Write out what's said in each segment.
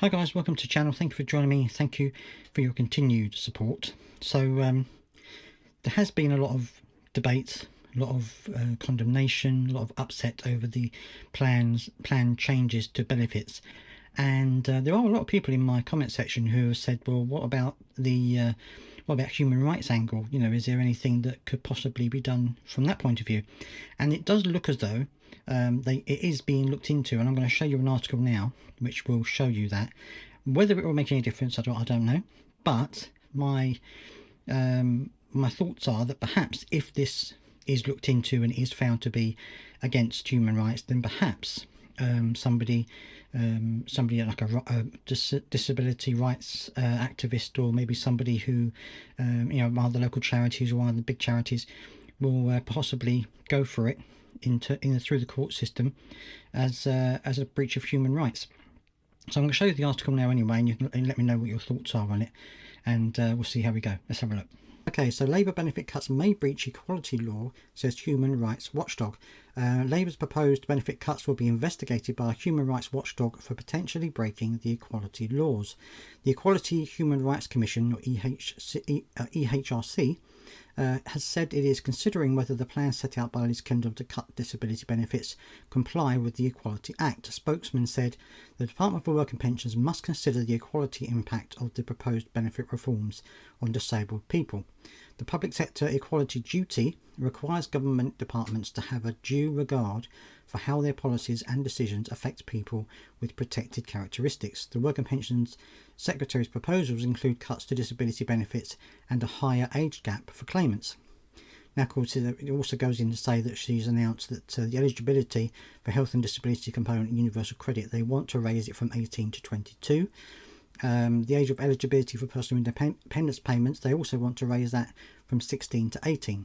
Hi guys, welcome to the channel. Thank you for joining me. Thank you for your continued support. So there has been a lot of debate, a lot of condemnation, a lot of upset over the planned changes to benefits, and there are a lot of people in my comment section who have said, well, what about the human rights angle? You know, is there anything that could possibly be done from that point of view? And it does look as though it is being looked into, and I'm going to show you an article now which will show you that. Whether it will make any difference, I don't know, but my thoughts are that perhaps if this is looked into and is found to be against human rights, then perhaps somebody like a disability rights activist, or maybe somebody who one of the local charities or one of the big charities will possibly go for it through the court system as a breach of human rights. So I'm going to show you the article now anyway, and you can let me know what your thoughts are on it, and we'll see how we go. Let's have a look. Okay, so Labour benefit cuts may breach equality law, says human rights watchdog. Labour's proposed benefit cuts will be investigated by a human rights watchdog for potentially breaking the equality laws. The Equality Human Rights Commission, or EHRC, has said it is considering whether the plan set out by Liz Kendall to cut disability benefits comply with the Equality Act. A spokesman said the Department for Work and Pensions must consider the equality impact of the proposed benefit reforms on disabled people. The public sector equality duty requires government departments to have a due regard for how their policies and decisions affect people with protected characteristics. The Work and Pensions Secretary's proposals include cuts to disability benefits and a higher age gap for claimants. Now, of course, it also goes in to say that she's announced that the eligibility for health and disability component in universal credit, they want to raise it from 18 to 22. The age of eligibility for personal independence payments, they also want to raise that from 16 to 18.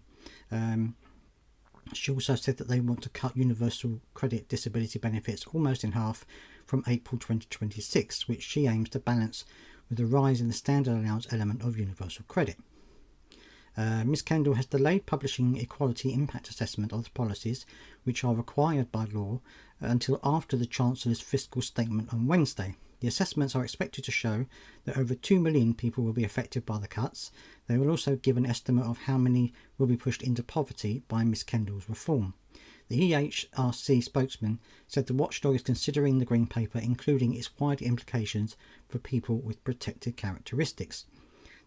She also said that they want to cut universal credit disability benefits almost in half from April 2026, which she aims to balance with a rise in the standard allowance element of universal credit. Ms Kendall has delayed publishing equality impact assessment of the policies, which are required by law, until after the Chancellor's fiscal statement on Wednesday. The assessments are expected to show that over 2 million people will be affected by the cuts. They will also give an estimate of how many will be pushed into poverty by Ms Kendall's reform. The EHRC spokesman said the watchdog is considering the Green Paper, including its wider implications for people with protected characteristics.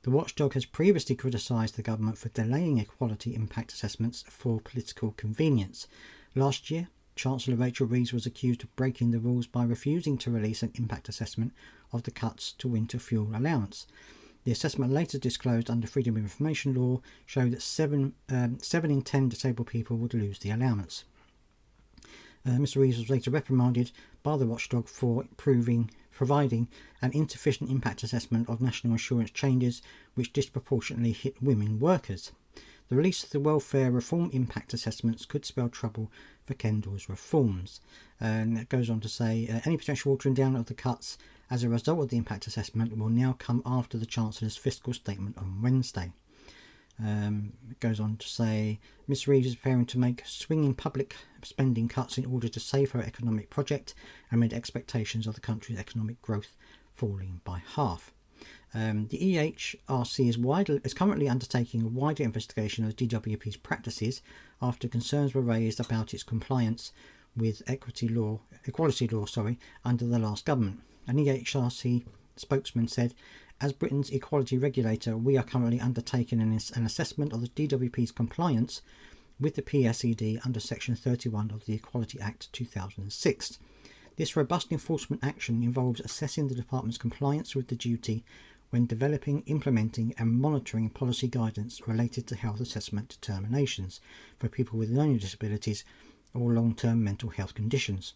The watchdog has previously criticised the government for delaying equality impact assessments for political convenience. Last year, Chancellor Rachel Reeves was accused of breaking the rules by refusing to release an impact assessment of the cuts to winter fuel allowance. The assessment, later disclosed under Freedom of Information law, showed that 7 in 10 disabled people would lose the allowance. Mr Reeves was later reprimanded by the watchdog for providing an insufficient impact assessment of national insurance changes which disproportionately hit women workers. The release of the welfare reform impact assessments could spell trouble for Kendall's reforms. And it goes on to say any potential watering down of the cuts as a result of the impact assessment will now come after the Chancellor's fiscal statement on Wednesday. It goes on to say Ms Reeves is preparing to make swinging public spending cuts in order to save her economic project amid expectations of the country's economic growth falling by half. The EHRC is currently undertaking a wider investigation of the DWP's practices after concerns were raised about its compliance with equality law under the last government. An EHRC spokesman said, as Britain's equality regulator, we are currently undertaking an assessment of the DWP's compliance with the PSED under Section 31 of the Equality Act 2006. This robust enforcement action involves assessing the department's compliance with the duty when developing, implementing and monitoring policy guidance related to health assessment determinations for people with learning disabilities or long-term mental health conditions.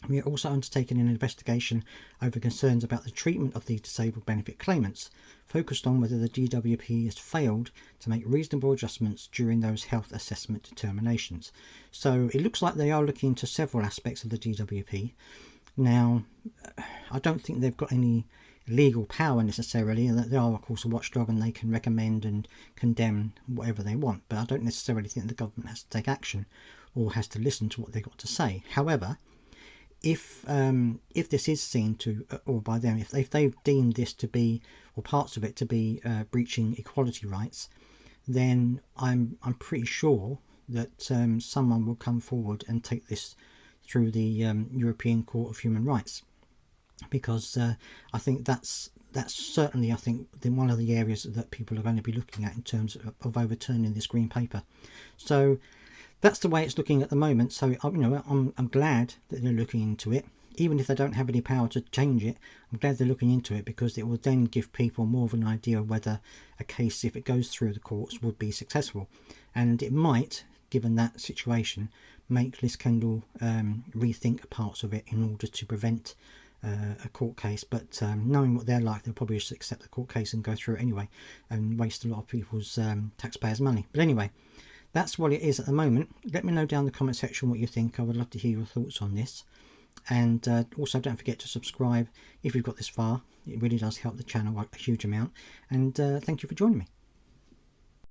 We are also undertaking an investigation over concerns about the treatment of these disabled benefit claimants, focused on whether the DWP has failed to make reasonable adjustments during those health assessment determinations. So it looks like they are looking into several aspects of the DWP. Now, I don't think they've got any legal power necessarily, and that they are of course a watchdog and they can recommend and condemn whatever they want, but I don't necessarily think the government has to take action or has to listen to what they've got to say. However, if this is seen to, or by them, if they've deemed this to be, or parts of it to be, breaching equality rights, then I'm pretty sure that someone will come forward and take this through the European Court of Human Rights, because I think that's certainly, I think, one of the areas that people are going to be looking at in terms of overturning this green paper. So that's the way it's looking at the moment. So I'm glad that they're looking into it, even if they don't have any power to change it. I'm glad they're looking into it, because it will then give people more of an idea of whether a case, if it goes through the courts, would be successful. And it might, given that situation, make Liz Kendall rethink parts of it in order to prevent a court case. But knowing what they're like, they'll probably just accept the court case and go through it anyway, and waste a lot of people's taxpayers' money. But anyway, that's what it is at the moment. Let me know down in the comment section what you think. I would love to hear your thoughts on this. And also, don't forget to subscribe if you've got this far. It really does help the channel a huge amount. And thank you for joining me.